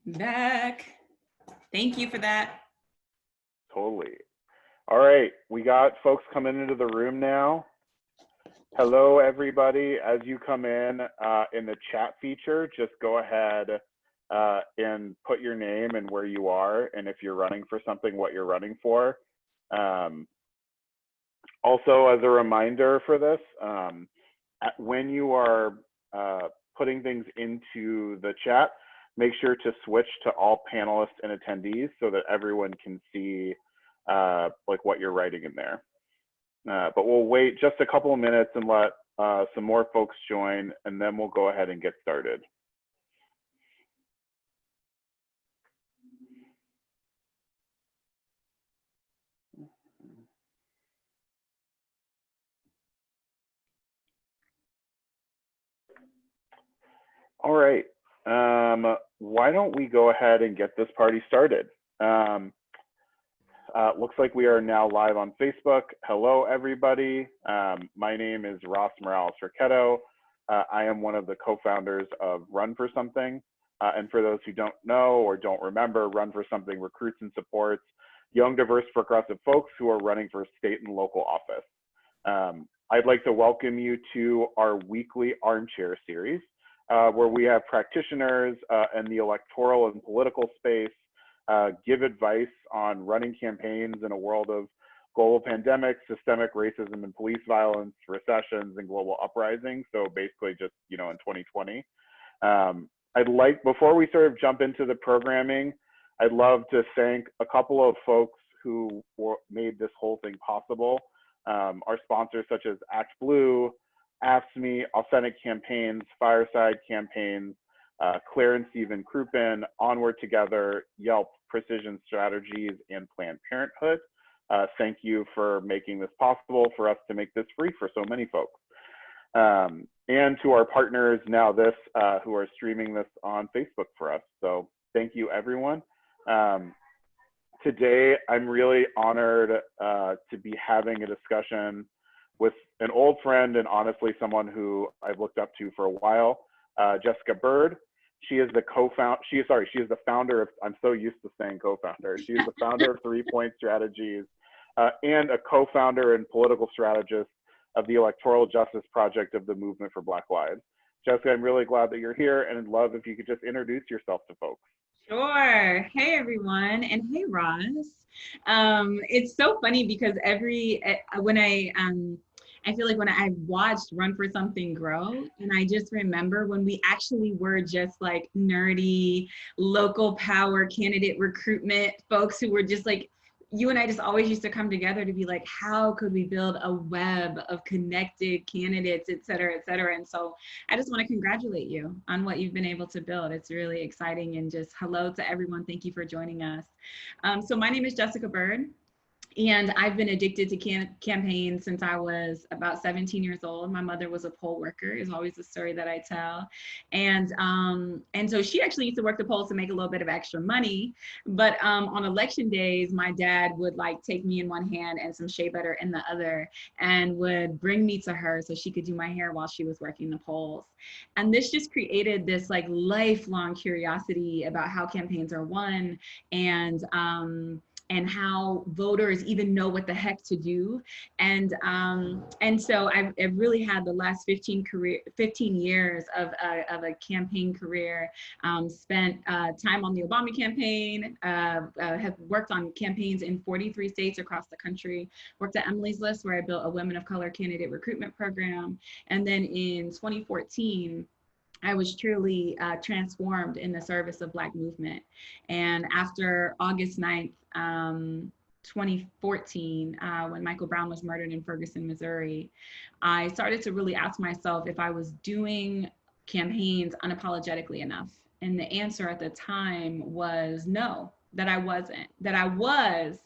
Back. Thank you for that. Totally. All right, we got folks coming into the room now. Hello, everybody. As you come in the chat feature, just go ahead and put your name and where you are, and if you're running for something, what you're running for. Also, as a reminder for this, when you are putting things into the chat, make sure to switch to all panelists and attendees so that everyone can see like what you're writing in there. But we'll wait just a couple of minutes and let some more folks join, and then we'll go ahead and get started. All right, why don't we go ahead and get this party started? Looks like we are now live on Facebook. Hello, everybody. My name is Ross Morales-Ricchetto. I am one of the co-founders of Run for Something. And for those who don't know or don't remember, Run for Something recruits and supports young, diverse, progressive folks who are running for state and local office. I'd like to welcome you to our weekly Armchair series, where we have practitioners in the electoral and political space give advice on running campaigns in a world of global pandemics, systemic racism and police violence, recessions, and global uprising. So basically just, in 2020. I'd like, before we sort of jump into the programming, I'd love to thank a couple of folks who made this whole thing possible. Our sponsors such as Act Blue, AFSCME, Authentic Campaigns, Fireside Campaigns, Claire and Stephen Crouppen, Onward Together, Yelp, Precision Strategies, and Planned Parenthood. Thank you for making this possible for us to make this free for so many folks. And to our partners, Now This, who are streaming this on Facebook for us. So thank you, everyone. Today, I'm really honored to be having a discussion with an old friend and honestly someone who I've looked up to for a while, Jessica Byrd. She is the founder of, I'm so used to saying co-founder. She is the founder of 3 Point Strategies and a co-founder and political strategist of the Electoral Justice Project of the Movement for Black Lives. Jessica, I'm really glad that you're here, and I'd love if you could just introduce yourself to folks. Sure. Hey, everyone. And hey, Ross. It's so funny because I feel like when I watched Run for Something grow, and I just remember when we actually were just like nerdy, local power candidate recruitment folks who were just like, you and I just always used to come together to be like, how could we build a web of connected candidates, et cetera, et cetera. And so I just want to congratulate you on what you've been able to build. It's really exciting. And just hello to everyone. Thank you for joining us. So my name is Jessica Byrd. And I've been addicted to campaigns since I was about 17 years old. My mother was a poll worker, is always the story that I tell. And so she actually used to work the polls to make a little bit of extra money. But on election days, my dad would like take me in one hand and some shea butter in the other and would bring me to her so she could do my hair while she was working the polls. And this just created this like lifelong curiosity about how campaigns are won and how voters even know what the heck to do. And so I've really had the last 15 years of a campaign career, spent time on the Obama campaign, have worked on campaigns in 43 states across the country, worked at Emily's List where I built a women of color candidate recruitment program. And then in 2014, I was truly transformed in the service of Black movement. And after August 9th, 2014, when Michael Brown was murdered in Ferguson, Missouri, I started to really ask myself if I was doing campaigns unapologetically enough. And the answer at the time was no, that I wasn't, that I was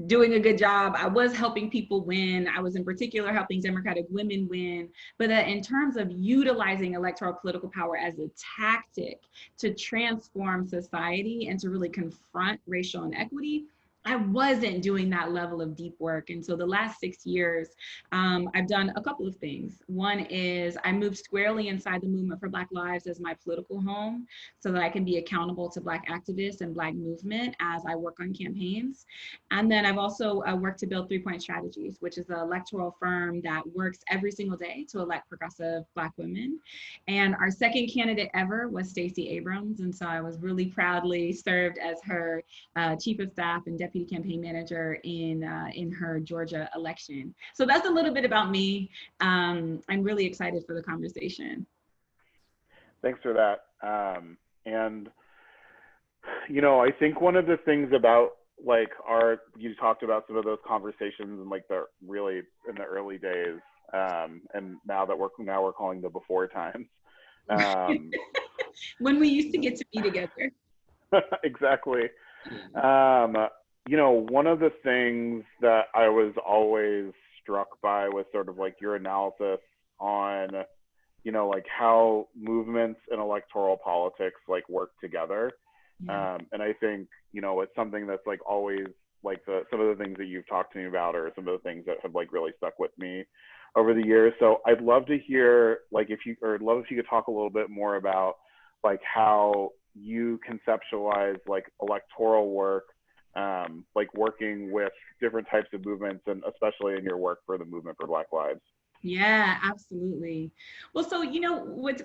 doing a good job. I was helping people win. I was in particular helping Democratic women win, but that in terms of utilizing electoral political power as a tactic to transform society and to really confront racial inequity, I wasn't doing that level of deep work. And so the last 6 years, I've done a couple of things. One is I moved squarely inside the Movement for Black Lives as my political home so that I can be accountable to Black activists and Black movement as I work on campaigns. And then I've also worked to build 3-Point Strategies, which is an electoral firm that works every single day to elect progressive Black women. And our second candidate ever was Stacey Abrams. And so I was really proudly served as her chief of staff and deputy campaign manager in her Georgia election. So that's a little bit about me. I'm really excited for the conversation. Thanks for that. And, you know, I think one of the things about like you talked about some of those conversations and like the really in the early days, and now we're calling the before times. When we used to get to be together. Exactly. You know, one of the things that I was always struck by was sort of like your analysis on, you know, like how movements and electoral politics like work together. Yeah. And I think, you know, it's something that's like always like some of the things that you've talked to me about are some of the things that have like really stuck with me over the years. So I'd love to hear like if you could talk a little bit more about like how you conceptualize like electoral work, like working with different types of movements, and especially in your work for the Movement for Black Lives. Yeah, absolutely. Well, so you know what's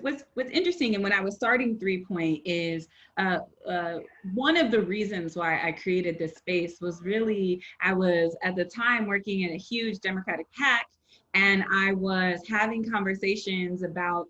interesting, and when I was starting 3-Point is one of the reasons why I created this space was really I was at the time working in a huge Democratic PAC, and I was having conversations about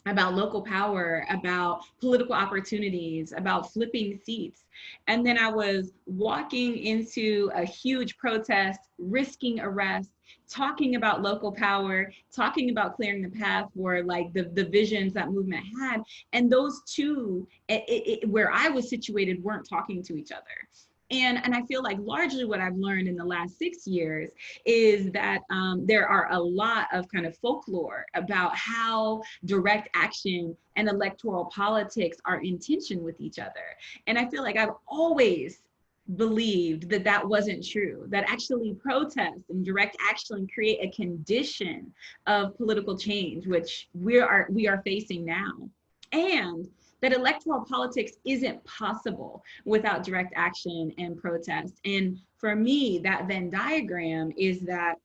local power, about political opportunities, about flipping seats. And then I was walking into a huge protest, risking arrest, talking about local power, talking about clearing the path for like the visions that movement had. And those two, where I was situated, weren't talking to each other. And I feel like largely what I've learned in the last 6 years is that there are a lot of kind of folklore about how direct action and electoral politics are in tension with each other. And I feel like I've always believed that that wasn't true, that actually protest and direct action create a condition of political change, which we are facing now. And that electoral politics isn't possible without direct action and protest. And for me, that Venn diagram is that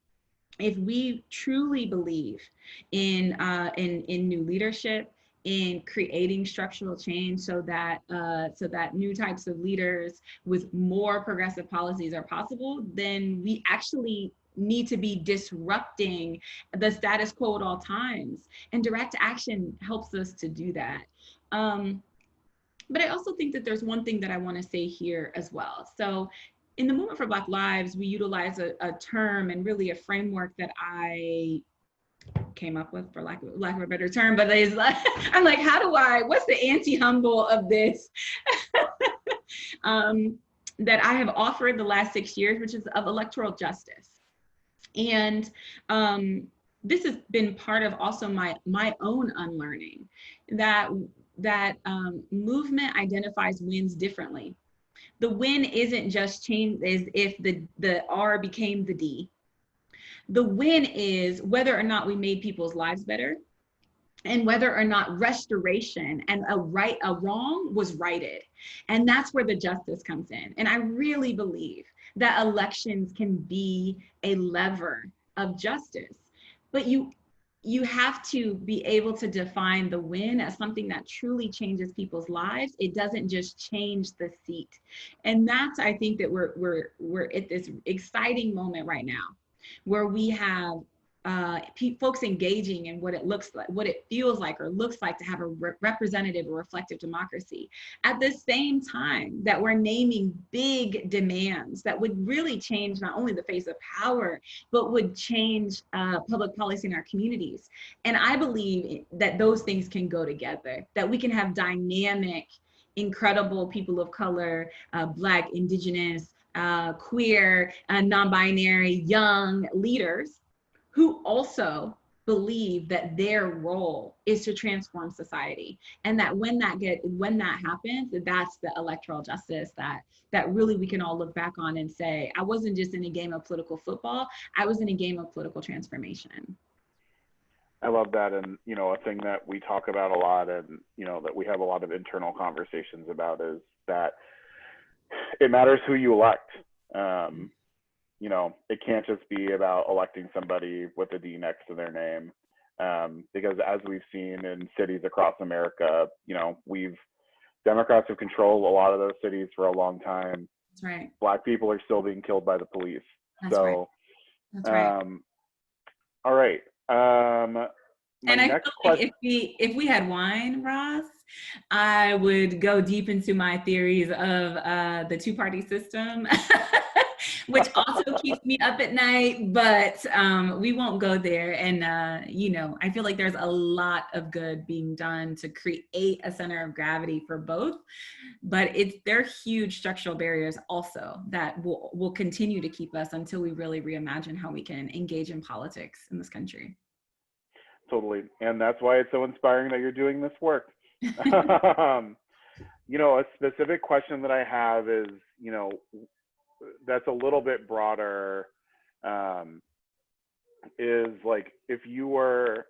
if we truly believe in new leadership, in creating structural change so that new types of leaders with more progressive policies are possible, then we actually need to be disrupting the status quo at all times. And direct action helps us to do that. But I also think that there's one thing that I want to say here as well. So in the Movement for Black Lives, we utilize a term and really a framework that I came up with, for lack of a better term, but it's like, I'm like, what's the anti-humble of this? That I have offered the last 6 years, which is of electoral justice. And this has been part of also my own unlearning, that movement identifies wins differently. The win isn't just changed as if the R became the D. The win is whether or not we made people's lives better, and whether or not restoration and a wrong was righted. And that's where the justice comes in. And I really believe that elections can be a lever of justice, but you have to be able to define the win as something that truly changes people's lives. It doesn't just change the seat. And that's, I think that we're at this exciting moment right now where we have folks engaging in what it looks like, what it feels like or looks like to have a representative or reflective democracy. At the same time that we're naming big demands that would really change not only the face of power, but would change public policy in our communities. And I believe that those things can go together, that we can have dynamic, incredible people of color, Black, Indigenous, queer, non-binary, young leaders who also believe that their role is to transform society, and that when that happens, that's the electoral justice that really we can all look back on and say, I wasn't just in a game of political football, I was in a game of political transformation. I love that. And, you know, a thing that we talk about a lot, and, you know, that we have a lot of internal conversations about, is that it matters who you elect. You know, it can't just be about electing somebody with a D next to their name. Because as we've seen in cities across America, you know, Democrats have controlled a lot of those cities for a long time. That's right. Black people are still being killed by the police. That's right. That's right. All right. And I feel like if we had wine, Ross, I would go deep into my theories of the two-party system, which also keeps me up at night, but we won't go there. And, you know, I feel like there's a lot of good being done to create a center of gravity for both, but there are huge structural barriers also that will continue to keep us until we really reimagine how we can engage in politics in this country. Totally. And that's why it's so inspiring that you're doing this work. You know, a specific question that I have is, you know, that's a little bit broader, is like, if you were,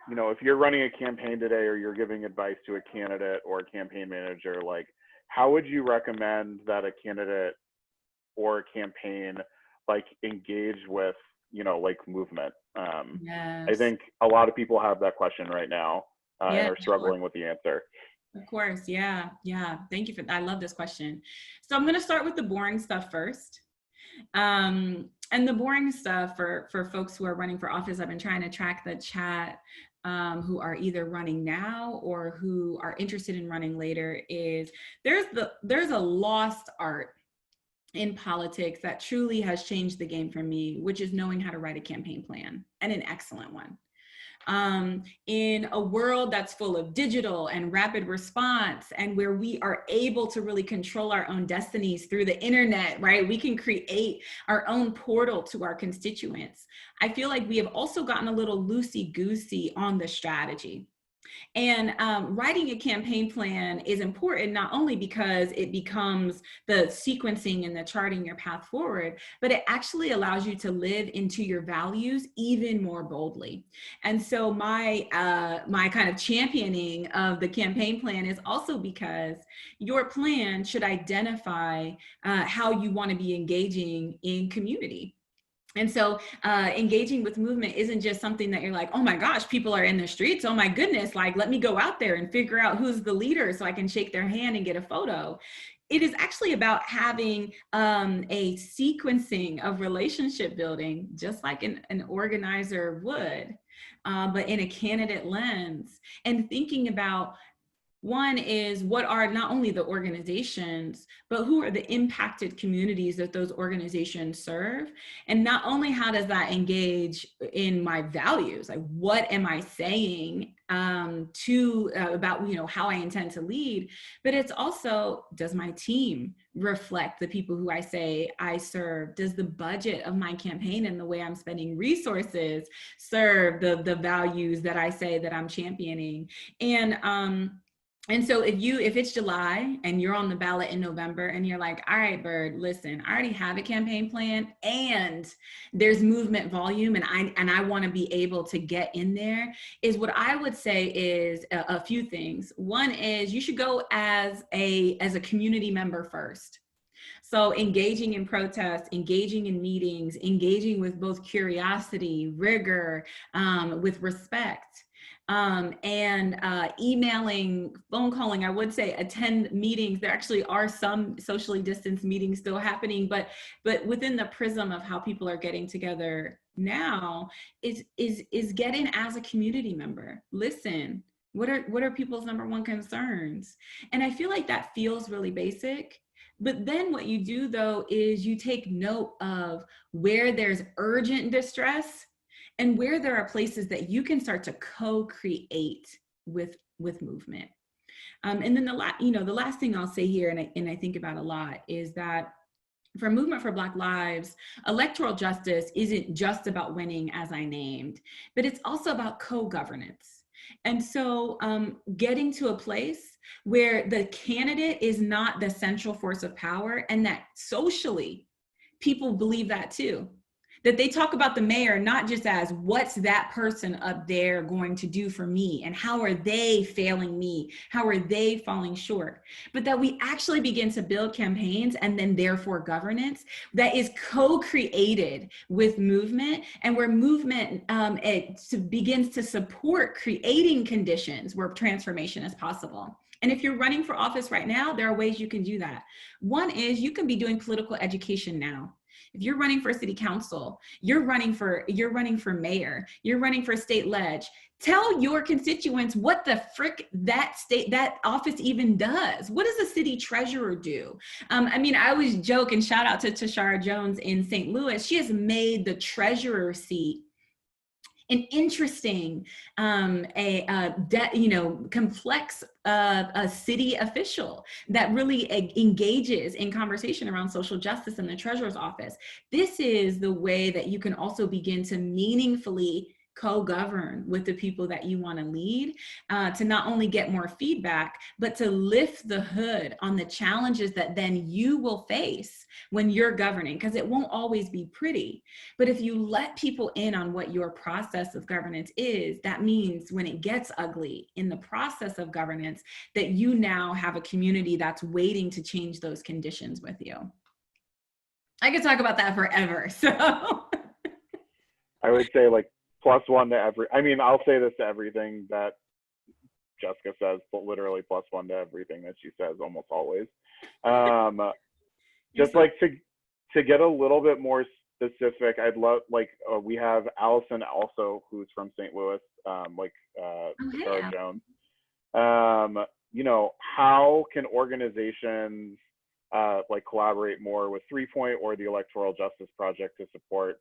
you know, if you're running a campaign today, or you're giving advice to a candidate or a campaign manager, like, how would you recommend that a candidate or a campaign like engage with, you know, like movement? Yes. I think a lot of people have that question right now, and are struggling with the answer. Of course. Yeah. Yeah. Thank you for that. I love this question. So I'm going to start with the boring stuff first. And the boring stuff for folks who are running for office, I've been trying to track the chat, who are either running now or who are interested in running later, is there's a lost art in politics that truly has changed the game for me, which is knowing how to write a campaign plan, and an excellent one. In a world that's full of digital and rapid response, and where we are able to really control our own destinies through the internet, right? We can create our own portal to our constituents. I feel like we have also gotten a little loosey-goosey on the strategy. And writing a campaign plan is important, not only because it becomes the sequencing and the charting your path forward, but it actually allows you to live into your values even more boldly. And so my kind of championing of the campaign plan is also because your plan should identify how you want to be engaging in community. And so engaging with movement isn't just something that you're like, oh my gosh, people are in the streets. Oh my goodness, like, let me go out there and figure out who's the leader so I can shake their hand and get a photo. It is actually about having a sequencing of relationship building, just like an organizer would, but in a candidate lens, and thinking about, one is, what are not only the organizations, but who are the impacted communities that those organizations serve? And not only how does that engage in my values, like what am I saying about, you know, how I intend to lead, but it's also, does my team reflect the people who I say I serve? Does the budget of my campaign and the way I'm spending resources serve the values that I say that I'm championing? And so if it's July and you're on the ballot in November and you're like, all right, Byrd, listen, I already have a campaign plan and there's movement volume and I want to be able to get in there, is what I would say is a few things. One is, you should go as a community member first. So engaging in protests, engaging in meetings, engaging with both curiosity, rigor, with respect. And emailing, phone calling. I would say attend meetings. There actually are some socially distanced meetings still happening, but within the prism of how people are getting together now, is get in as a community member. Listen, what are people's number one concerns? And I feel like that feels really basic. But then what you do, though, is you take note of where there's urgent distress and where there are places that you can start to co-create with movement. And then the last thing I'll say here, and I think about a lot, is that for Movement for Black Lives, electoral justice isn't just about winning, as I named, but it's also about co-governance. And so getting to a place where the candidate is not the central force of power, and that socially people believe that too. That they talk about the mayor not just as what's that person up there going to do for me and how are they failing me, how are they falling short, but that we actually begin to build campaigns and then therefore governance that is co-created with movement, and where movement begins to support creating conditions where transformation is possible. And if you're running for office right now, there are ways you can do that. One is you can be doing political education now. If you're running for city council, you're running for mayor, you're running for state ledge, tell your constituents what the frick that office even does. What does a city treasurer do? I mean, I always joke, and shout out to Tashara Jones in St. Louis. She has made the treasurer seat an interesting, complex a city official that really engages in conversation around social justice in the treasurer's office. This is the way that you can also begin to meaningfully co-govern with the people that you want to lead, to not only get more feedback, but to lift the hood on the challenges that then you will face when you're governing, because it won't always be pretty. But if you let people in on what your process of governance is, that means when it gets ugly in the process of governance, that you now have a community that's waiting to change those conditions with you. I could talk about that forever, so. I would say like +1 to every, I mean, I'll say this to everything that Jessica says, but literally +1 to everything that she says almost always. Just like to get a little bit more specific, I'd love, like, we have Allison also, who's from St. Louis, Sarah Jones. You know, how can organizations like collaborate more with 3 Point or the Electoral Justice Project to support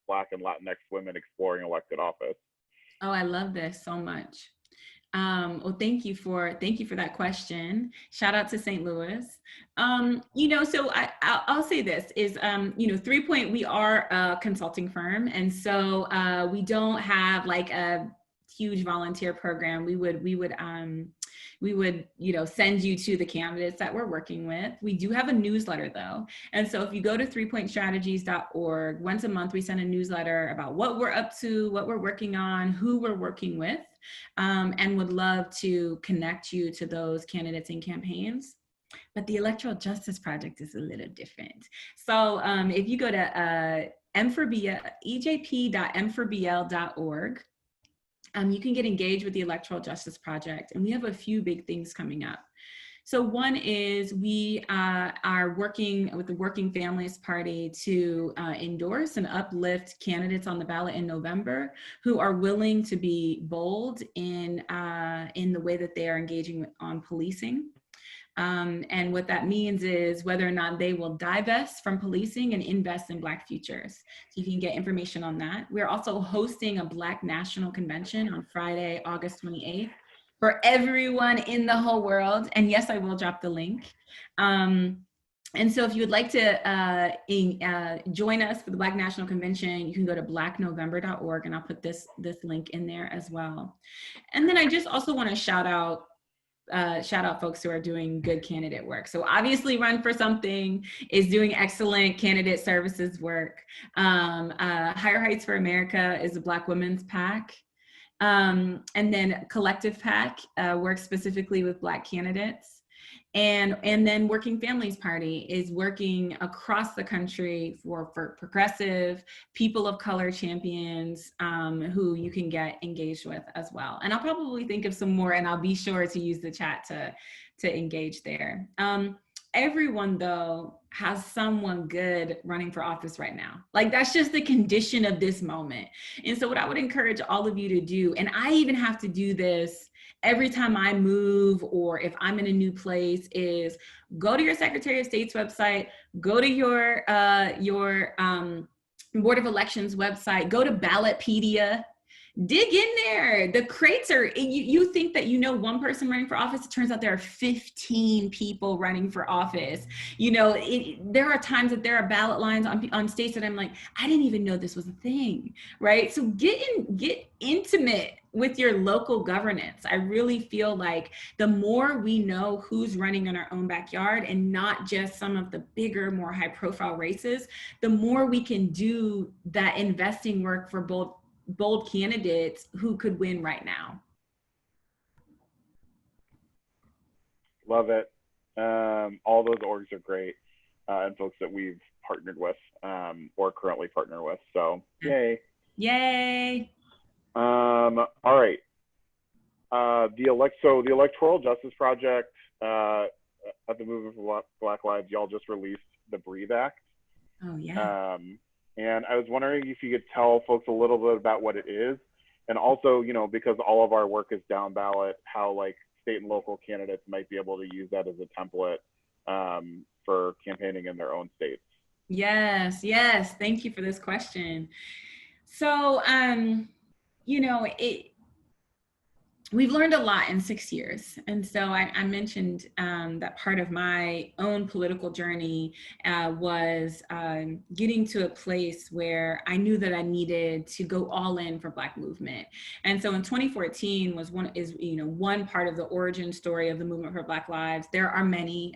Black and Latinx women exploring elected office? Oh, I love this so much. Well, thank you for that question. Shout out to St. Louis. You know, so I'll say this is, you know, 3 Point, we are a consulting firm. And so we don't have like a huge volunteer program. We would, you know, send you to the candidates that we're working with. We do have a newsletter though. And so if you go to 3pointstrategies.org, once a month, we send a newsletter about what we're up to, what we're working on, who we're working with, and would love to connect you to those candidates and campaigns. But the Electoral Justice Project is a little different. So if you go to ejp.m4bl.org, you can get engaged with the Electoral Justice Project, and we have a few big things coming up. So one is we are working with the Working Families Party to endorse and uplift candidates on the ballot in November who are willing to be bold in the way that they are engaging on policing. And what that means is whether or not they will divest from policing and invest in Black futures. So you can get information on that. We're also hosting a Black National Convention on Friday, August 28th for everyone in the whole world. And yes, I will drop the link. And so if you would like to join us for the Black National Convention, you can go to blacknovember.org, and I'll put this link in there as well. And then I just also want to shout out folks who are doing good candidate work. So obviously Run for Something is doing excellent candidate services work. Higher Heights for America is a Black women's PAC. And then Collective PAC works specifically with Black candidates. And then Working Families Party is working across the country for progressive people of color champions who you can get engaged with as well. And I'll probably think of some more, and I'll be sure to use the chat to engage there. Everyone though has someone good running for office right now. Like that's just the condition of this moment. And so what I would encourage all of you to do, and I even have to do this every time I move or if I'm in a new place, is go to your Secretary of State's website, go to your Board of Elections website, go to Ballotpedia, dig in there. The crates are, you think that you know one person running for office, it turns out there are 15 people running for office. You know, there are times that there are ballot lines on states that I'm like, I didn't even know this was a thing, right? So get intimate with your local governance. I really feel like the more we know who's running in our own backyard and not just some of the bigger, more high profile races, the more we can do that investing work for bold candidates who could win right now. Love it. All those orgs are great, and folks that we've partnered with or currently partner with. So yay. Yay. All right. The Electoral Justice Project at the Movement for Black Lives, y'all just released the Breathe Act. Oh yeah. And I was wondering if you could tell folks a little bit about what it is, and also, you know, because all of our work is down ballot, how like state and local candidates might be able to use that as a template for campaigning in their own states. Yes. Thank you for this question. So, you know, we've learned a lot in 6 years. And so I mentioned that part of my own political journey was getting to a place where I knew that I needed to go all in for Black movement. And so in 2014 was one part of the origin story of the Movement for Black Lives. There are many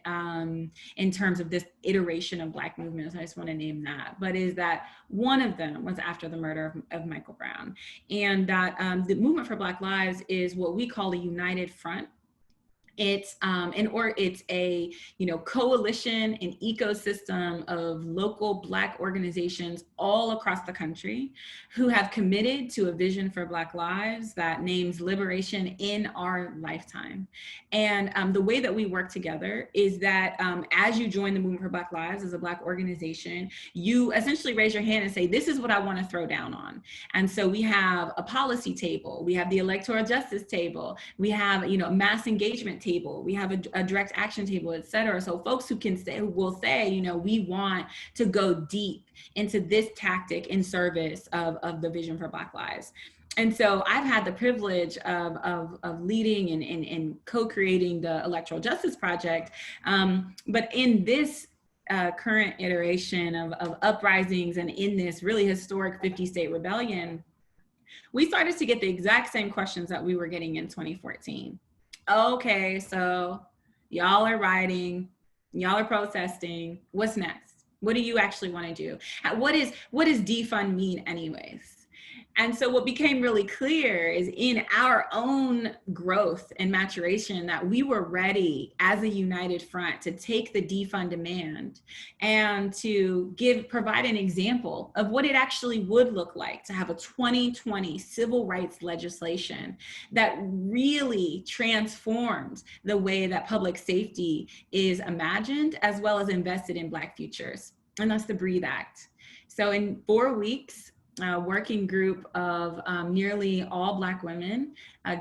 in terms of this iteration of Black movements. I just want to name that. But is that one of them was after the murder of Michael Brown. And that the Movement for Black Lives is what we call a united front. It's it's a coalition, an ecosystem of local Black organizations all across the country who have committed to a vision for Black lives that names liberation in our lifetime. And the way that we work together is that as you join the Movement for Black Lives as a Black organization, you essentially raise your hand and say, this is what I want to throw down on. And so we have a policy table, we have the electoral justice table, we have a mass engagement table, we have a direct action table, et cetera. So folks who will say, we want to go deep into this tactic in service of the vision for Black lives. And so I've had the privilege of leading and co-creating the Electoral Justice Project. But in this current iteration of uprisings and in this really historic 50-state rebellion, we started to get the exact same questions that we were getting in 2014. Okay, so y'all are rioting, y'all are protesting, what's next? What do you actually want to do? What does defund mean anyways? And so what became really clear is in our own growth and maturation that we were ready as a united front to take the defund demand and to provide an example of what it actually would look like to have a 2020 civil rights legislation that really transformed the way that public safety is imagined as well as invested in Black futures. And that's the Breathe Act. So in 4 weeks, a working group of nearly all Black women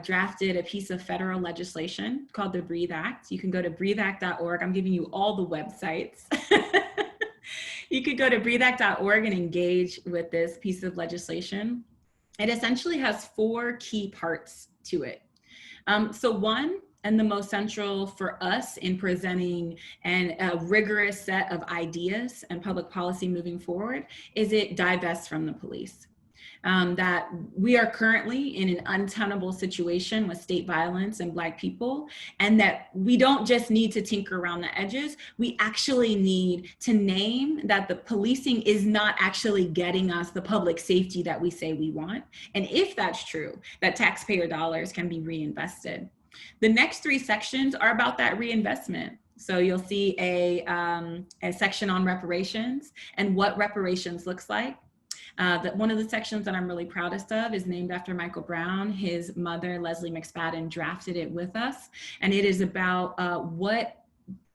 drafted a piece of federal legislation called the Breathe Act. You can go to breatheact.org. I'm giving you all the websites. You could go to breatheact.org and engage with this piece of legislation. It essentially has 4 key parts to it. So one, and the most central for us in presenting a rigorous set of ideas and public policy moving forward, is it divests from the police. That we are currently in an untenable situation with state violence and Black people, and that we don't just need to tinker around the edges, we actually need to name that the policing is not actually getting us the public safety that we say we want. And if that's true, that taxpayer dollars can be reinvested. The next 3 sections are about that reinvestment. So you'll see a section on reparations and what reparations looks like. One of the sections that I'm really proudest of is named after Michael Brown. His mother, Leslie McSpadden, drafted it with us. And it is about what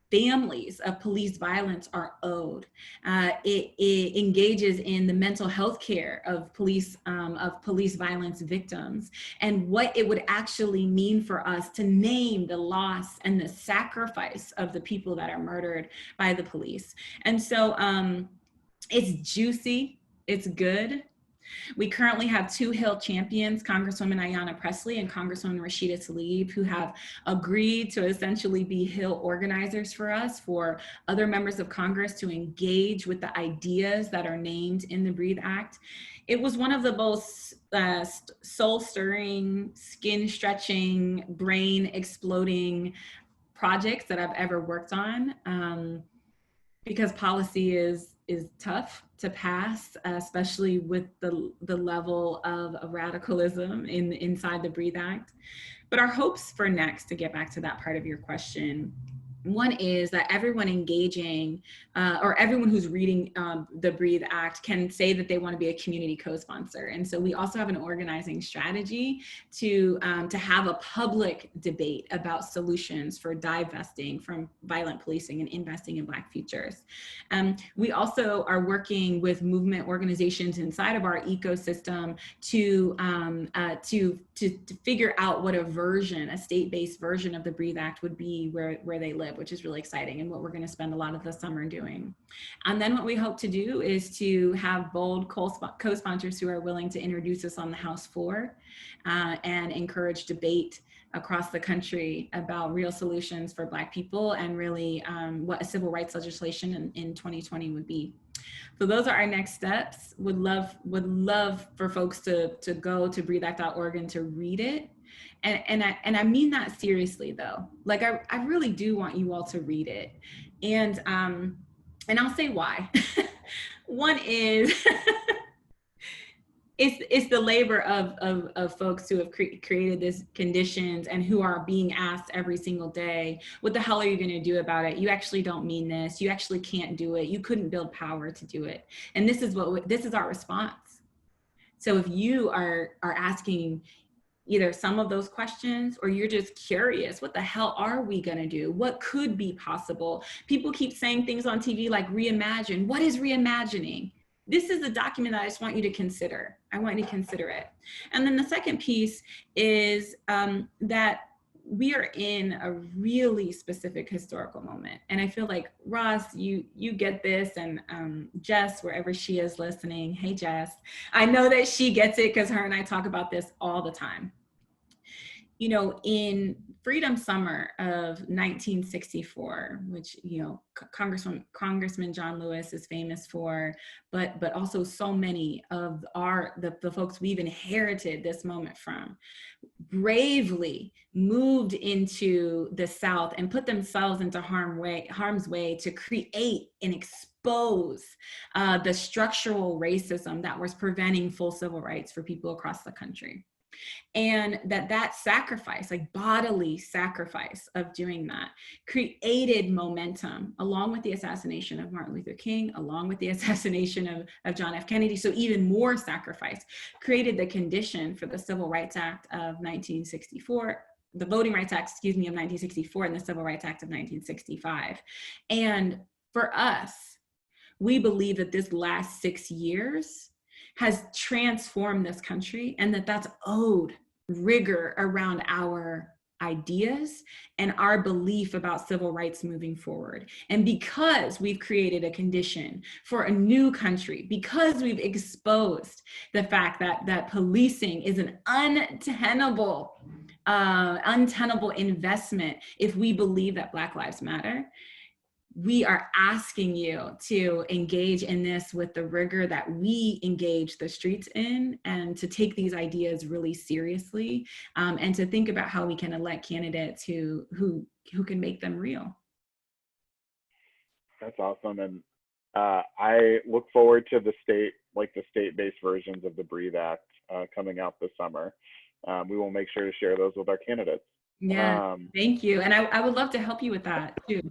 families of police violence are owed. It engages in the mental health care of police violence victims and what it would actually mean for us to name the loss and the sacrifice of the people that are murdered by the police. And so it's juicy, it's good. We currently have two Hill champions, Congresswoman Ayanna Pressley and Congresswoman Rashida Tlaib, who have agreed to essentially be Hill organizers for us, for other members of Congress to engage with the ideas that are named in the Breathe Act. It was one of the most soul-stirring, skin-stretching, brain-exploding projects that I've ever worked on, because policy is tough to pass, especially with the level of radicalism inside the Breathe Act. But our hopes for next, to get back to that part of your question, one is that everyone engaging or everyone who's reading the Breathe Act can say that they want to be a community co-sponsor. And so we also have an organizing strategy to have a public debate about solutions for divesting from violent policing and investing in Black futures. We also are working with movement organizations inside of our ecosystem to figure out what a state-based version of the Breathe Act would be where they live, which is really exciting, and what we're going to spend a lot of the summer doing. And then what we hope to do is to have bold co-sponsors who are willing to introduce us on the House floor and encourage debate across the country about real solutions for Black people, and really what a civil rights legislation in 2020 would be. So those are our next steps. Would love for folks to go to breatheact.org and to read it. And I mean that seriously, though. Like, I really do want you all to read it. And I'll say why. One is it's the labor of folks who have created these conditions and who are being asked every single day, what the hell are you going to do about it? You actually don't mean this. You actually can't do it. You couldn't build power to do it. And this is our response. So if you are asking either some of those questions, or you're just curious, what the hell are we gonna do? What could be possible? People keep saying things on TV like reimagine. What is reimagining? This is a document that I just want you to consider. I want you to consider it. And then the second piece is that we are in a really specific historical moment. And I feel like, Ross, you get this, and Jess, wherever she is listening, hey Jess, I know that she gets it because her and I talk about this all the time. You know, in Freedom Summer of 1964, which, you know, Congressman John Lewis is famous for, but also so many of the folks we've inherited this moment from, bravely moved into the South and put themselves into harm's way to create and expose the structural racism that was preventing full civil rights for people across the country. And that sacrifice, like bodily sacrifice of doing that, created momentum, along with the assassination of Martin Luther King, along with the assassination of John F. Kennedy. So even more sacrifice created the condition for the Civil Rights Act of 1964, the Voting Rights Act, of 1964, and the Civil Rights Act of 1965. And for us, we believe that this last 6 years has transformed this country, and that's owed rigor around our ideas and our belief about civil rights moving forward. And because we've created a condition for a new country, because we've exposed the fact that policing is an untenable investment if we believe that Black Lives Matter, we are asking you to engage in this with the rigor that we engage the streets in, and to take these ideas really seriously, and to think about how we can elect candidates who can make them real. That's awesome. And I look forward to the state-based versions of the Breathe Act coming out this summer. We will make sure to share those with our candidates. Yeah, thank you. And I would love to help you with that too.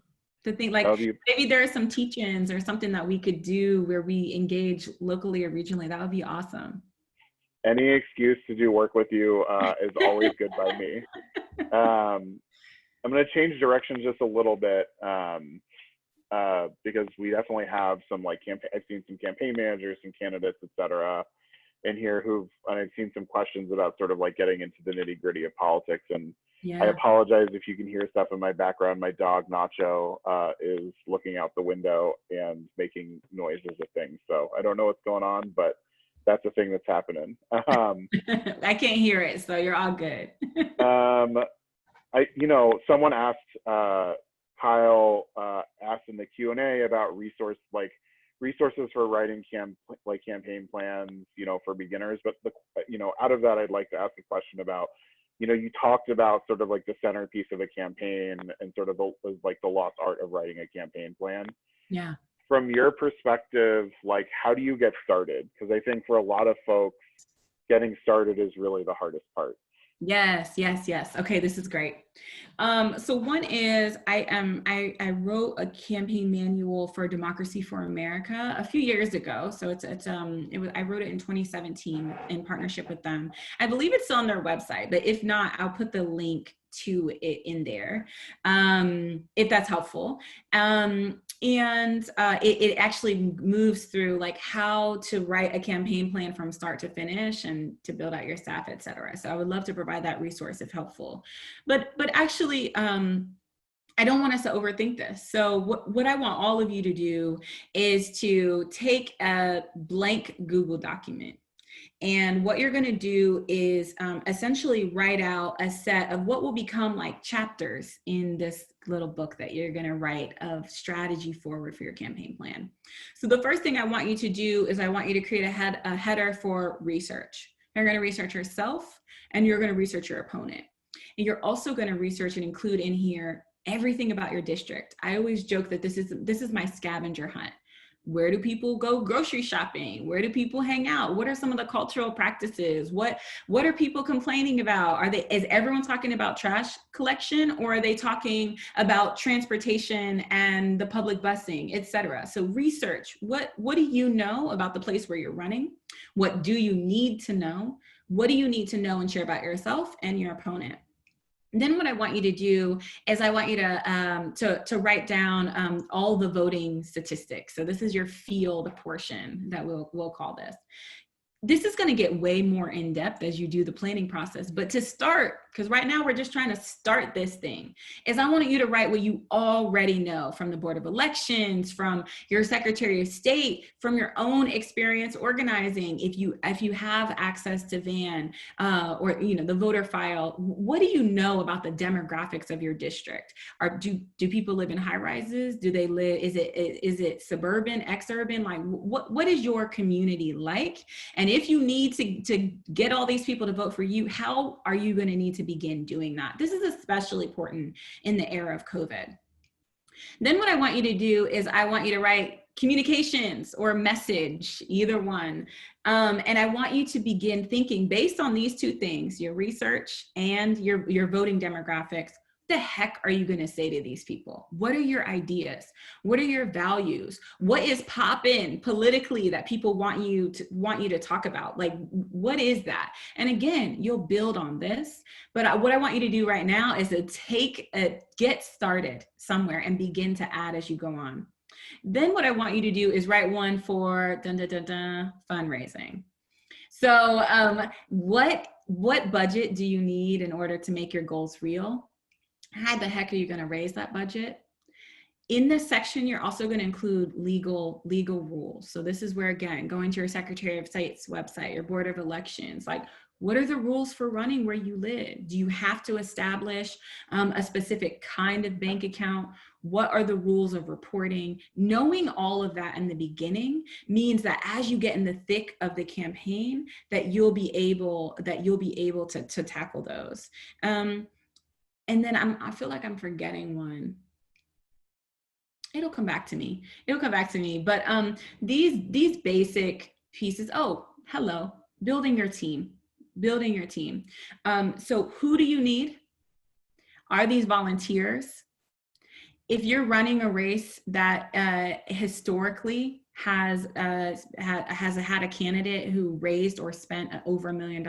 To think, like, maybe there are some teach-ins or something that we could do where we engage locally or regionally. That would be awesome. Any excuse to do work with you is always good by me. I'm going to change direction just a little bit because we definitely have some I've seen some campaign managers, some candidates, et cetera, in here I've seen some questions about sort of getting into the nitty-gritty of politics. And yeah. I apologize if you can hear stuff in my background. My dog Nacho is looking out the window and making noises at things. So I don't know what's going on, but that's a thing that's happening. I can't hear it, so you're all good. Someone asked, Kyle asked in the Q&A about resources for writing campaign plans, for beginners. But out of that, I'd like to ask a question about, you talked about sort of like the centerpiece of a campaign and sort of the lost art of writing a campaign plan. Yeah. From your perspective, like, how do you get started? Because I think for a lot of folks, getting started is really the hardest part. Yes. Okay, this is great. So one is I wrote a campaign manual for Democracy for America a few years ago. So I wrote it in 2017 in partnership with them. I believe it's still on their website, but if not, I'll put the link to it in there, if that's helpful. It actually moves through like how to write a campaign plan from start to finish and to build out your staff, et cetera. So I would love to provide that resource if helpful. But actually, I don't want us to overthink this. So what I want all of you to do is to take a blank Google document. And what you're going to do is essentially write out a set of what will become like chapters in this little book that you're going to write of strategy forward for your campaign plan. So the first thing I want you to do is I want you to create a header for research. You're going to research yourself and you're going to research your opponent. And you're also going to research and include in here everything about your district. I always joke that this is my scavenger hunt. Where do people go grocery shopping? Where do people hang out? What are some of the cultural practices? What are people complaining about? Is everyone talking about trash collection, or are they talking about transportation and the public busing, et cetera? So research, what do you know about the place where you're running? What do you need to know? What do you need to know and share about yourself and your opponent? Then what I want you to do is I want you to write down all the voting statistics. So this is your field portion that we'll call this. This is going to get way more in depth as you do the planning process. But to start, because right now we're just trying to start this thing, is I want you to write what you already know from the Board of Elections, from your Secretary of State, from your own experience organizing. If you have access to VAN or the voter file, what do you know about the demographics of your district? Do people live in high rises? Do they live? Is it suburban, exurban? Like what is your community like? And if you need to get all these people to vote for you, how are you going to need to begin doing that? This is especially important in the era of COVID. Then what I want you to do is I want you to write communications or message, either one. And I want you to begin thinking based on these two things, your research and your voting demographics. What the heck are you going to say to these people? What are your ideas? What are your values? What is poppin' politically that people want you to talk about? Like, what is that? And again, you'll build on this. But what I want you to do right now is to get started somewhere and begin to add as you go on. Then what I want you to do is write one for fundraising. So what budget do you need in order to make your goals real? How the heck are you going to raise that budget? In this section, you're also going to include legal rules. So this is where, again, going to your Secretary of State's website, your Board of Elections, like, what are the rules for running where you live? Do you have to establish a specific kind of bank account? What are the rules of reporting? Knowing all of that in the beginning means that as you get in the thick of the campaign, that you'll be able to tackle those. And then I feel like I'm forgetting one. It'll come back to me. But these basic pieces. Oh, hello, building your team. So who do you need? Are these volunteers? If you're running a race that historically has had a candidate who raised or spent over $1 million,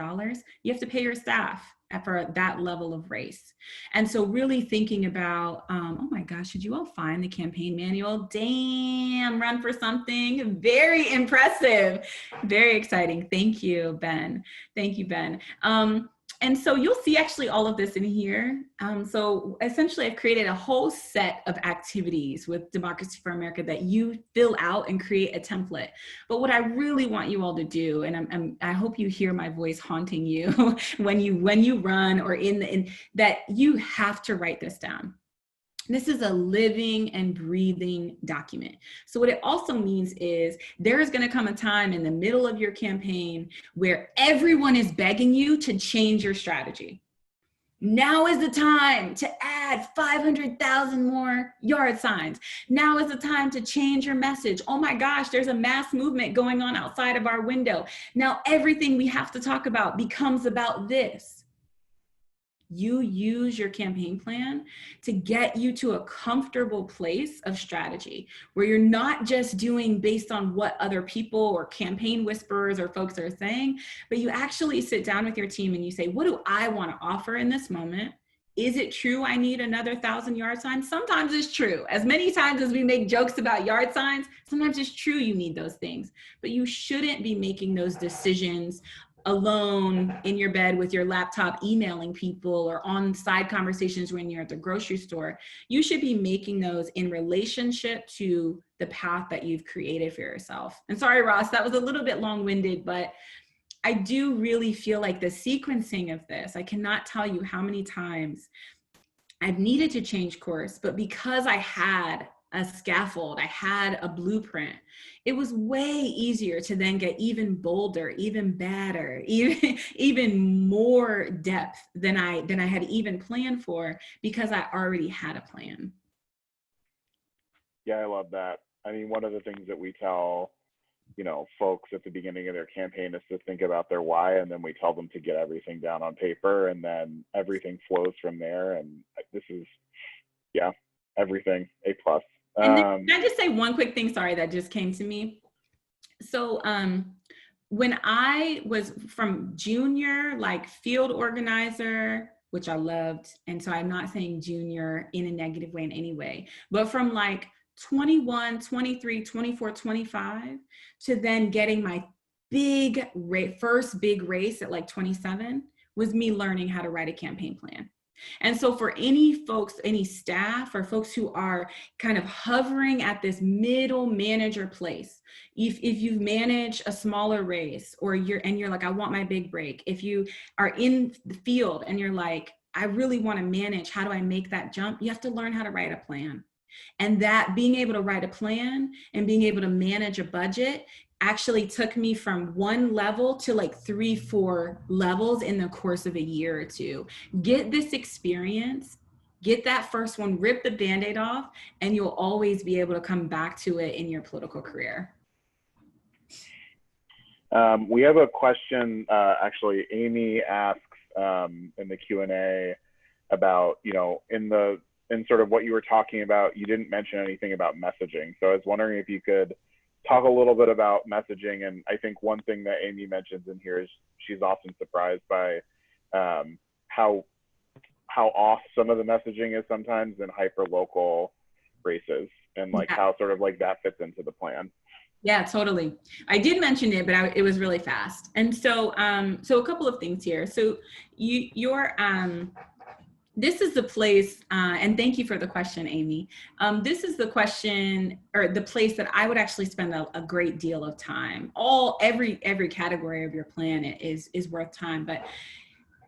you have to pay your staff for that level of race. And so really thinking about, oh my gosh, did you all find the campaign manual? Damn, Run for Something. Very impressive. Very exciting. Thank you, Ben. And so you'll see actually all of this in here. So essentially I've created a whole set of activities with Democracy for America that you fill out and create a template. But what I really want you all to do, and I hope you hear my voice haunting you when you run or in that you have to write this down. This is a living and breathing document. So what it also means is there is going to come a time in the middle of your campaign where everyone is begging you to change your strategy. Now is the time to add 500,000 more yard signs. Now is the time to change your message. Oh my gosh, there's a mass movement going on outside of our window. Now everything we have to talk about becomes about this. You use your campaign plan to get you to a comfortable place of strategy where you're not just doing based on what other people or campaign whisperers or folks are saying, but you actually sit down with your team and you say, what do I want to offer in this moment? Is it true I need another 1,000 yard signs? Sometimes it's true. As many times as we make jokes about yard signs, sometimes it's true you need those things, but you shouldn't be making those decisions alone in your bed with your laptop emailing people or on side conversations when you're at the grocery store. You should be making those in relationship to the path that you've created for yourself. And sorry, Ross, that was a little bit long-winded, but I do really feel like the sequencing of this, I cannot tell you how many times I've needed to change course, but because I had a scaffold, I had a blueprint, it was way easier to then get even bolder, even badder, even more depth than I had even planned for, because I already had a plan. Yeah, I love that. I mean, one of the things that we tell, folks at the beginning of their campaign is to think about their why, and then we tell them to get everything down on paper, and then everything flows from there. And this is, everything A+. And then, can I just say one quick thing? Sorry, that just came to me. So when I was from junior, like field organizer, which I loved, and so I'm not saying junior in a negative way in any way, but from like 21, 23, 24, 25 to then getting my first big race at like 27 was me learning how to write a campaign plan. And so for any folks, any staff or folks who are kind of hovering at this middle manager place, if you've managed a smaller race or you're like, I want my big break. If you are in the field and you're like, I really want to manage, how do I make that jump? You have to learn how to write a plan. And that being able to write a plan and being able to manage a budget actually took me from one level to like 3-4 levels in the course of a year or two. Get this experience, get that first one, rip the Band-Aid off, and you'll always be able to come back to it in your political career. We have a question, actually, Amy asks in the Q&A about, in sort of what you were talking about, you didn't mention anything about messaging. So I was wondering if you could talk a little bit about messaging. And I think one thing that Amy mentions in here is she's often surprised by how off some of the messaging is sometimes in hyper-local races, and like how sort of like that fits into the plan. Yeah, totally. I did mention it, but it was really fast. And so, so a couple of things here. So this is the place, and thank you for the question, Amy. This is the question, or the place that I would actually spend a great deal of time. Every category of your plan is worth time, but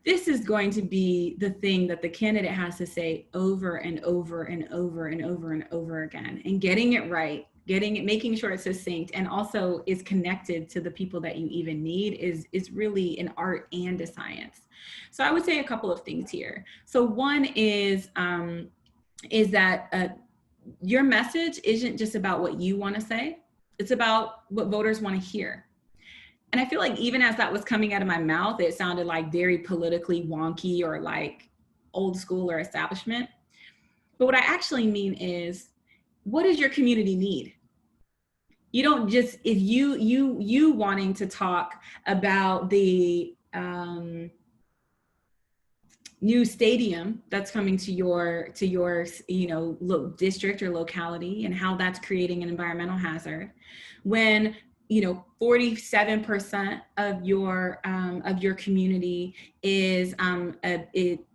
this is going to be the thing that the candidate has to say over and over and over and over and over again, and getting it right, making sure it's succinct and also is connected to the people that you even need is really an art and a science. So I would say a couple of things here. So one is that your message isn't just about what you want to say, it's about what voters want to hear. And I feel like even as that was coming out of my mouth, it sounded like very politically wonky or like old school or establishment. But what I actually mean is, what does your community need? You don't just, if you wanting to talk about the new stadium that's coming to your district or locality and how that's creating an environmental hazard, when 47% of your community is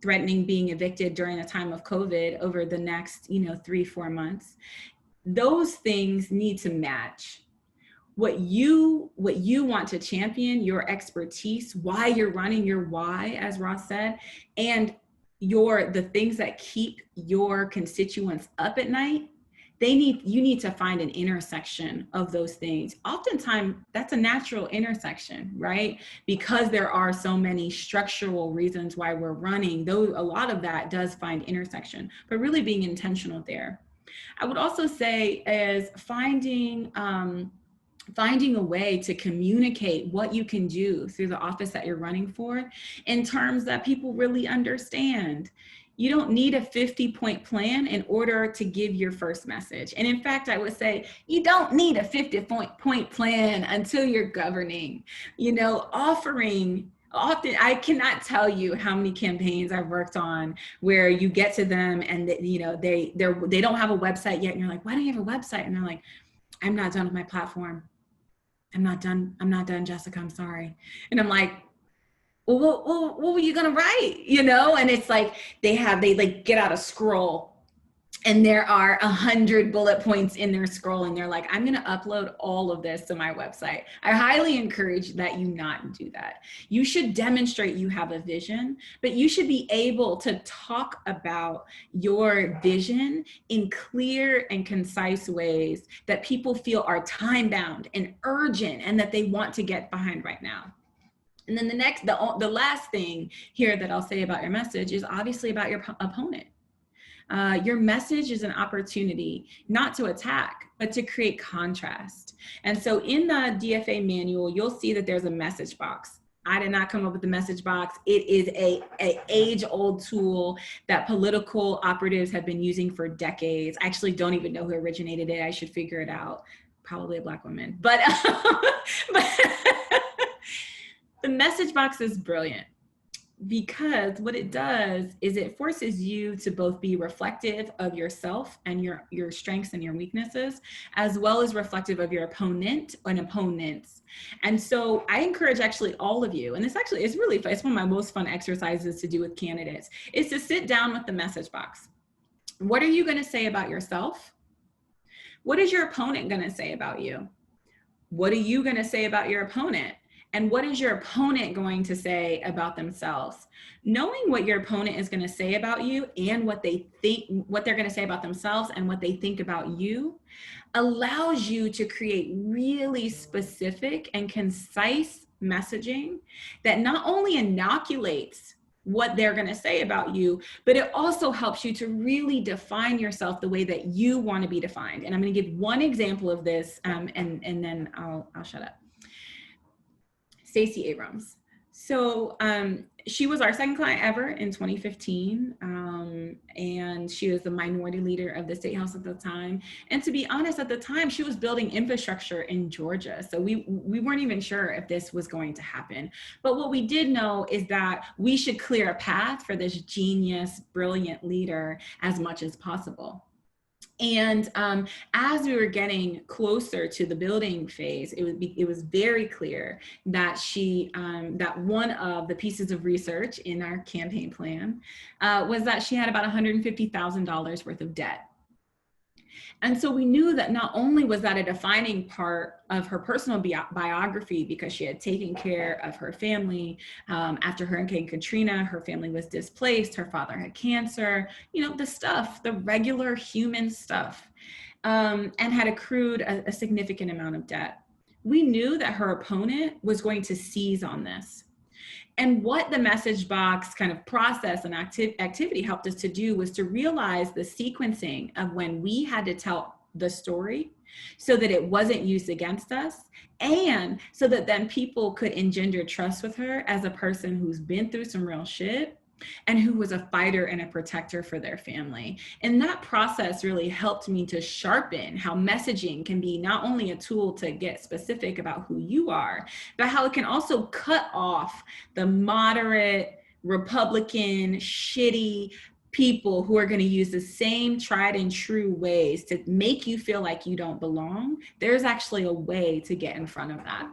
threatening being evicted during a time of COVID over the next 3-4 months. Those things need to match what you want to champion, your expertise, why you're running, your why, as Ross said, and the things that keep your constituents up at night. You need to find an intersection of those things. Oftentimes that's a natural intersection, right? Because there are so many structural reasons why we're running, though a lot of that does find intersection, but really being intentional there. I would also say is finding a way to communicate what you can do through the office that you're running for in terms that people really understand. You don't need a 50-point plan in order to give your first message. And in fact, I would say you don't need a 50-point plan until you're governing. Often, I cannot tell you how many campaigns I've worked on where you get to them and they don't have a website yet, and you're like, why don't you have a website? And they're like, I'm not done with my platform. I'm not done, Jessica, I'm sorry. And I'm like, well, what were you gonna write? And it's like they get out a scroll and there are 100 bullet points in their scroll, and they're like, I'm gonna upload all of this to my website. I highly encourage that you not do that. You should demonstrate you have a vision, but you should be able to talk about your vision in clear and concise ways that people feel are time-bound and urgent and that they want to get behind right now. And then the last thing here that I'll say about your message is obviously about your opponent. Your message is an opportunity not to attack, but to create contrast. And so in the DFA manual, you'll see that there's a message box. I did not come up with the message box. It is a age-old tool that political operatives have been using for decades. I actually don't even know who originated it. I should figure it out. Probably a Black woman. But the message box is brilliant because what it does is it forces you to both be reflective of yourself and your strengths and your weaknesses, as well as reflective of your opponent and opponents. And so I encourage actually all of you, and it's really fun. It's one of my most fun exercises to do with candidates, is to sit down with the message box. What are you going to say about yourself? What is your opponent going to say about you? What are you going to say about your opponent? And what is your opponent going to say about themselves? Knowing what your opponent is going to say about you and what they're going to say about themselves and what they think about you allows you to create really specific and concise messaging that not only inoculates what they're going to say about you, but it also helps you to really define yourself the way that you want to be defined. And I'm going to give one example of this, and then I'll shut up. Stacey Abrams. So she was our second client ever in 2015, and she was the minority leader of the state house at the time. And to be honest, at the time, she was building infrastructure in Georgia. So we weren't even sure if this was going to happen. But what we did know is that we should clear a path for this genius, brilliant leader as much as possible. And as we were getting closer to the building phase, it was very clear that that one of the pieces of research in our campaign plan was that she had about $150,000 worth of debt. And so we knew that not only was that a defining part of her personal biography, because she had taken care of her family after Hurricane Katrina, her family was displaced, her father had cancer, the regular human stuff, and had accrued a significant amount of debt. We knew that her opponent was going to seize on this. And what the message box kind of process and activity helped us to do was to realize the sequencing of when we had to tell the story so that it wasn't used against us, and so that then people could engender trust with her as a person who's been through some real shit and who was a fighter and a protector for their family. And that process really helped me to sharpen how messaging can be not only a tool to get specific about who you are, but how it can also cut off the moderate, Republican, shitty, people who are going to use the same tried and true ways to make you feel like you don't belong, there's actually a way to get in front of that.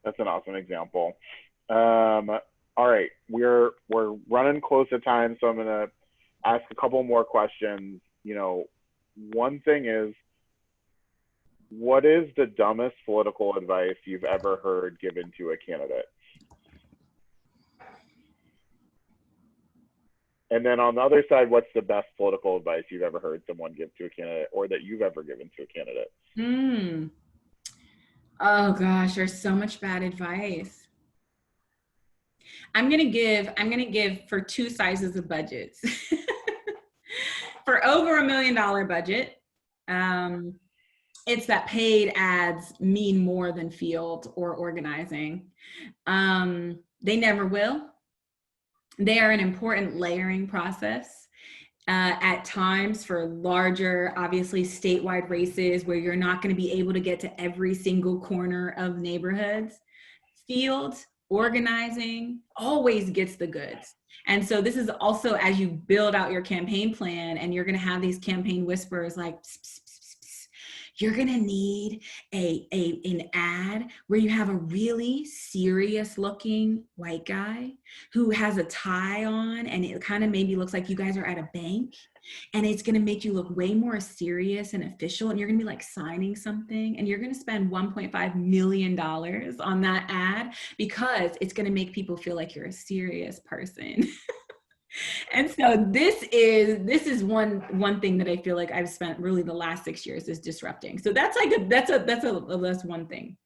That's an awesome example. All right, we're running close to time, so I'm gonna ask a couple more questions. You know, one thing is, what is the dumbest political advice you've ever heard given to a candidate? And then on the other side, what's the best political advice you've ever heard someone give to a candidate, or that you've ever given to a candidate? Oh gosh, there's so much bad advice. I'm gonna give for two sizes of budgets. For over $1 million budget, it's that paid ads mean more than field or organizing. They never will. They are an important layering process. At times for larger, obviously statewide races where you're not going to be able to get to every single corner of neighborhoods. Field organizing always gets the goods. And so this is also as you build out your campaign plan, and you're going to have these campaign whispers like, pss, pss, pss, pss. You're going to need an ad where you have a really serious looking white guy who has a tie on, and it kind of maybe looks like you guys are at a bank, and it's going to make you look way more serious and official, and you're going to be like signing something, and you're going to spend $1.5 million on that ad because it's going to make people feel like you're a serious person. And so this is one thing that I feel like I've spent really the last 6 years is disrupting. So that's one thing.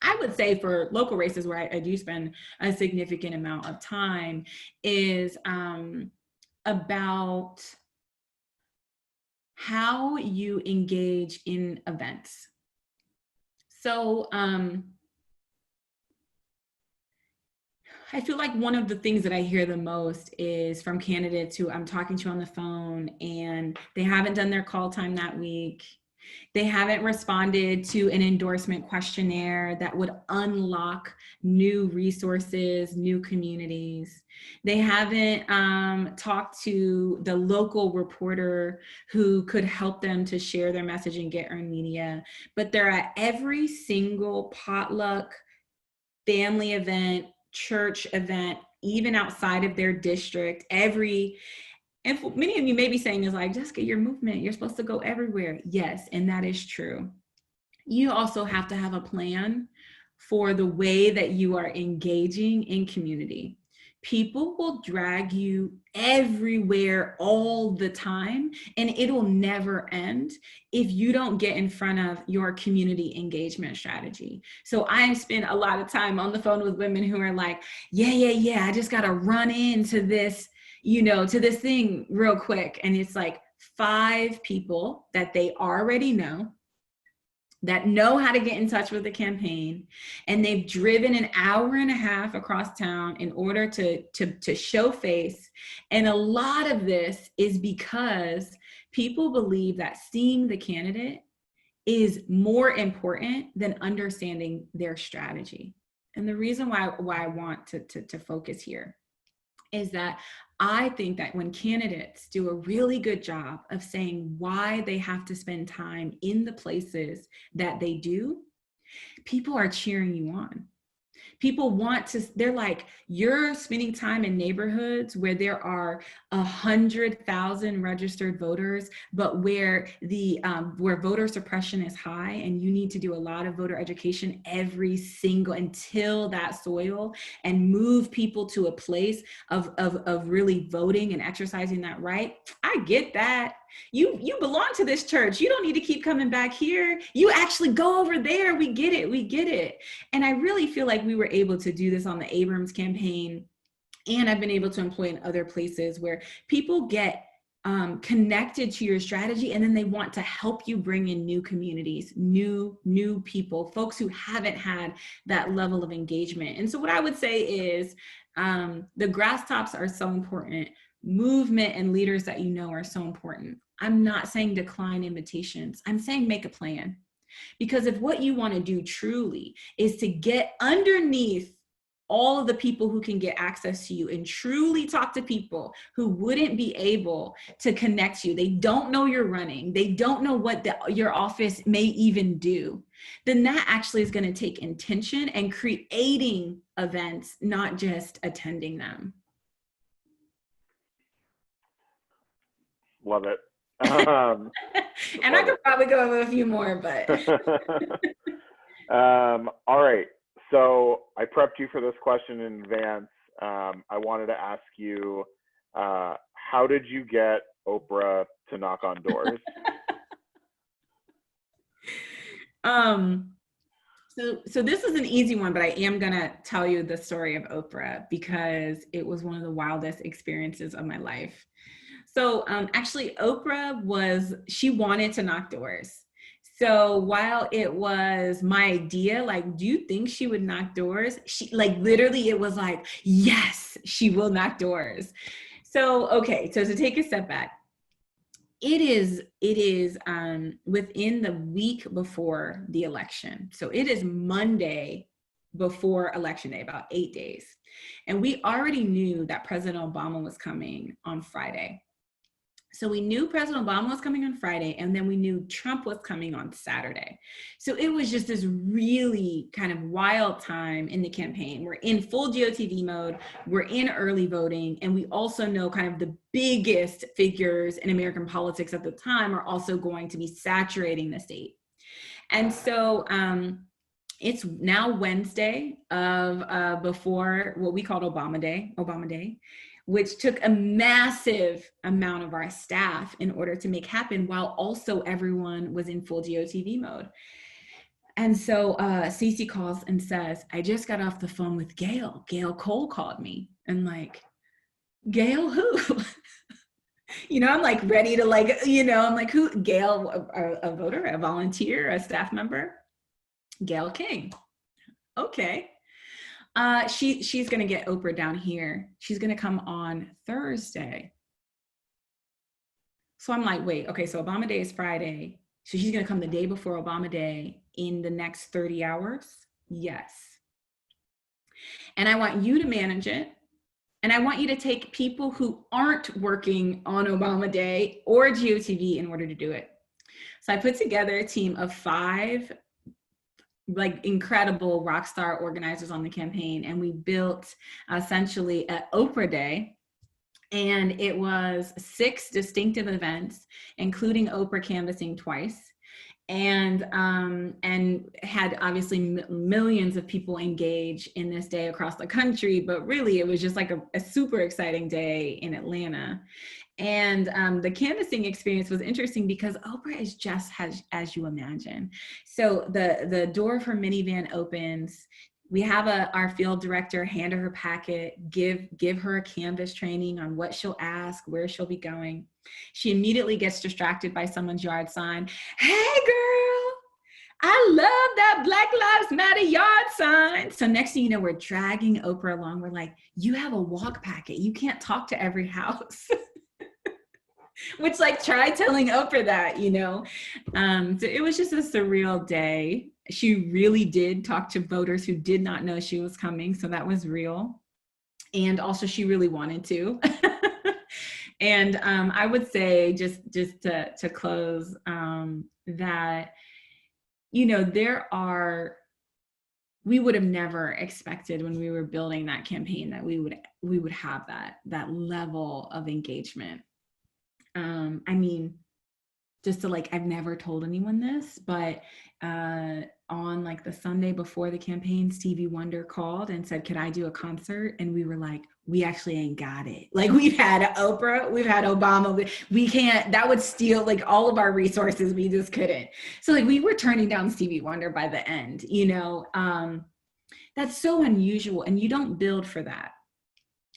I would say for local races where I do spend a significant amount of time is about how you engage in events. So I feel like one of the things that I hear the most is from candidates who I'm talking to on the phone, and they haven't done their call time that week. They haven't responded to an endorsement questionnaire that would unlock new resources, new communities. They haven't talked to the local reporter who could help them to share their message and get earned media. But they're at every single potluck, family event, church event, even outside of their district, and many of you may be saying is like, Jessica, your movement, you're supposed to go everywhere. Yes, and that is true. You also have to have a plan for the way that you are engaging in community. People will drag you everywhere all the time, and it'll never end if you don't get in front of your community engagement strategy. So I spend a lot of time on the phone with women who are like, yeah, I just got to run into this, to this thing real quick. And it's like 5 people that they already know, that know how to get in touch with the campaign, and they've driven an hour and a half across town in order to show face. And a lot of this is because people believe that seeing the candidate is more important than understanding their strategy. And the reason why I want to focus here is that I think that when candidates do a really good job of saying why they have to spend time in the places that they do, people are cheering you on. People want to, they're like, you're spending time in neighborhoods where there are 100,000 registered voters, but where where voter suppression is high, and you need to do a lot of voter education until that soil, and move people to a place of really voting and exercising that right. I get that. You belong to this church. You don't need to keep coming back here. You actually go over there. We get it. And I really feel like we were able to do this on the Abrams campaign. And I've been able to employ in other places where people get connected to your strategy, and then they want to help you bring in new communities, new people, folks who haven't had that level of engagement. And so what I would say is the grass tops are so important. Movement and leaders that you know are so important. I'm not saying decline invitations. I'm saying make a plan. Because if what you want to do truly is to get underneath all of the people who can get access to you and truly talk to people who wouldn't be able to connect you. They don't know you're running. They don't know what your office may even do. Then that actually is going to take intention and creating events, not just attending them. Love it. And I could probably go over a few more, but. All right. So I prepped you for this question in advance. I wanted to ask you, how did you get Oprah to knock on doors? So this is an easy one, but I am gonna tell you the story of Oprah because it was one of the wildest experiences of my life. So actually Oprah she wanted to knock doors. So while it was my idea, like, do you think she would knock doors? She, like, literally it was like, yes, she will knock doors. So, okay, so to take a step back, it is within the week before the election. So it is Monday before election day, about 8 days. And we already knew that President Obama was coming on Friday. So we knew President Obama was coming on Friday, and then we knew Trump was coming on Saturday. So it was just this really kind of wild time in the campaign. We're in full GOTV mode, we're in early voting, and we also know kind of the biggest figures in American politics at the time are also going to be saturating the state. And so it's now Wednesday of before what we called Obama Day, which took a massive amount of our staff in order to make happen, while also everyone was in full GOTV mode. And so Cece calls and says, I just got off the phone with Gail. Gail Cole called me. And like, Gail who? You know, I'm like ready to like, you know, I'm like, who? Gail, a voter, a volunteer, a staff member? Gail King. Okay. She's going to get Oprah down here. She's going to come on Thursday. So I'm like, wait, okay, so Obama Day is Friday. So she's going to come the day before Obama Day in the next 30 hours? Yes. And I want you to manage it. And I want you to take people who aren't working on Obama Day or GOTV in order to do it. So I put together a team of 5 like incredible rock star organizers on the campaign. And we built essentially an Oprah Day. And it was 6 distinctive events, including Oprah canvassing twice. And had obviously millions of people engage in this day across the country, but really it was just like a super exciting day in Atlanta. And the canvassing experience was interesting because Oprah is just as you imagine. So the door of her minivan opens. We have our field director hand her packet, give her a canvas training on what she'll ask, where she'll be going. She immediately gets distracted by someone's yard sign. Hey girl, I love that Black Lives Matter yard sign. So next thing you know, we're dragging Oprah along. We're like, you have a walk packet. You can't talk to every house. Which, like, try telling Oprah that, you know. So it was just a surreal day. She really did talk to voters who did not know she was coming. So that was real. And also she really wanted to. And I would say just to close that, you know, we would have never expected when we were building that campaign that we would have that level of engagement. I mean, just to like, I've never told anyone this, but on like the Sunday before the campaign, Stevie Wonder called and said, could I do a concert? And we were like, we actually ain't got it. Like, we've had Oprah, we've had Obama, we can't, that would steal like all of our resources. We just couldn't. So like, we were turning down Stevie Wonder by the end, you know. That's so unusual. And you don't build for that.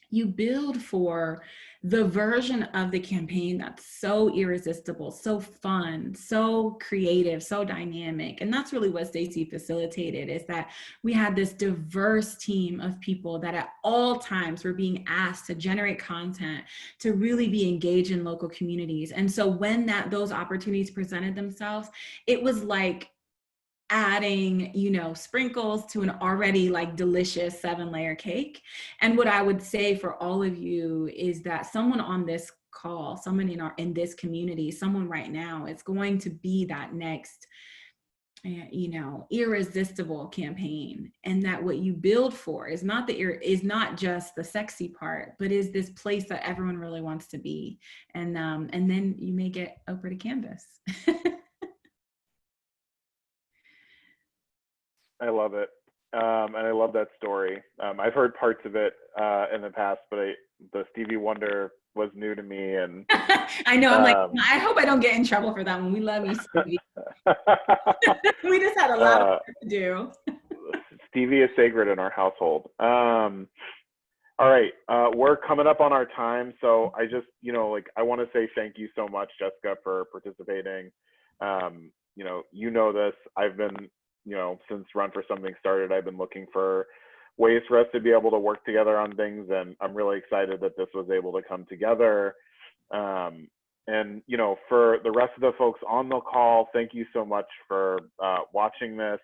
You build for the version of the campaign that's so irresistible, so fun, so creative, so dynamic. And that's really what Stacey facilitated, is that we had this diverse team of people that at all times were being asked to generate content, to really be engaged in local communities. And so when those opportunities presented themselves, it was like adding, you know, sprinkles to an already like delicious 7-layer cake. And what I would say for all of you is that someone on this call, someone in this community, someone right now, is going to be that next, you know, irresistible campaign. And that what you build for is not just the sexy part, but is this place that everyone really wants to be. And then you may get Oprah to canvas. I love it. And I love that story. I've heard parts of it in the past, but the Stevie Wonder was new to me. And I know, I'm like, I hope I don't get in trouble for that one. We love you, Stevie. We just had a lot of work to do. Stevie is sacred in our household. All right, we're coming up on our time. So I just, you know, like, I want to say thank you so much, Jessica, for participating. You know this, I've been, you know, since Run for Something started, I've been looking for ways for us to be able to work together on things. And I'm really excited that this was able to come together. And, you know, for the rest of the folks on the call, thank you so much for watching this,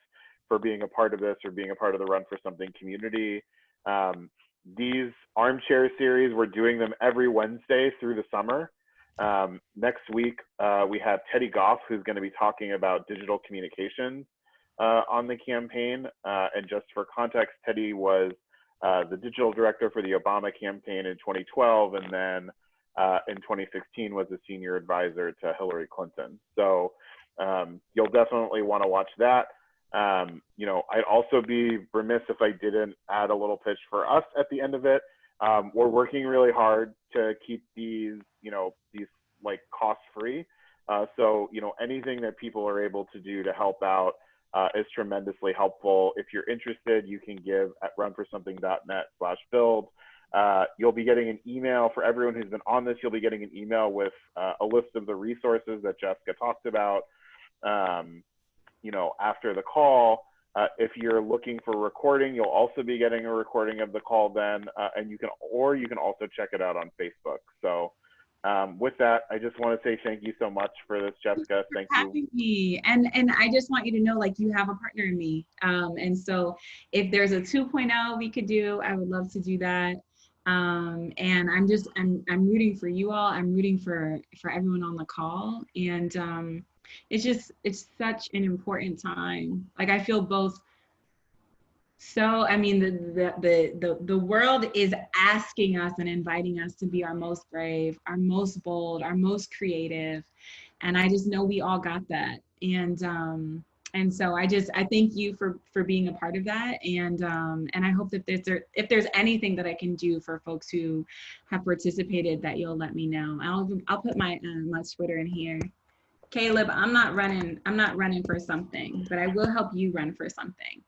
for being a part of this, or being a part of the Run for Something community. These armchair series, we're doing them every Wednesday through the summer. Next week, we have Teddy Goff, who's going to be talking about digital communications on the campaign. And just for context, Teddy was the digital director for the Obama campaign in 2012, and then in 2016 was a senior advisor to Hillary Clinton. So you'll definitely want to watch that. You know, I'd also be remiss if I didn't add a little pitch for us at the end of it. We're working really hard to keep these, you know, these like cost-free. So, you know, anything that people are able to do to help out is tremendously helpful. If you're interested, you can give at runforsomething.net/build. You'll be getting an email for everyone who's been on this. You'll be getting an email with a list of the resources that Jessica talked about, you know, after the call. If you're looking for a recording, you'll also be getting a recording of the call then, and you can also check it out on Facebook. So with that, I just want to say thank you so much for this, Jessica. Thank you. Having me. And I just want you to know, like, you have a partner in me. And so if there's a 2.0 we could do, I would love to do that. And I'm rooting for you all. I'm rooting for everyone on the call. And it's such an important time. Like, I feel both. So, I mean, the world is asking us and inviting us to be our most brave, our most bold, our most creative. And I just know we all got that. And so I thank you for being a part of that. And I hope that if there's anything that I can do for folks who have participated, that you'll let me know. I'll put my Twitter in here. Caleb, I'm not running for something, but I will help you run for something.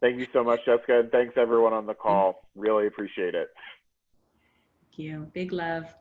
Thank you so much, Jessica, and thanks everyone on the call. Really appreciate it. Thank you. Big love.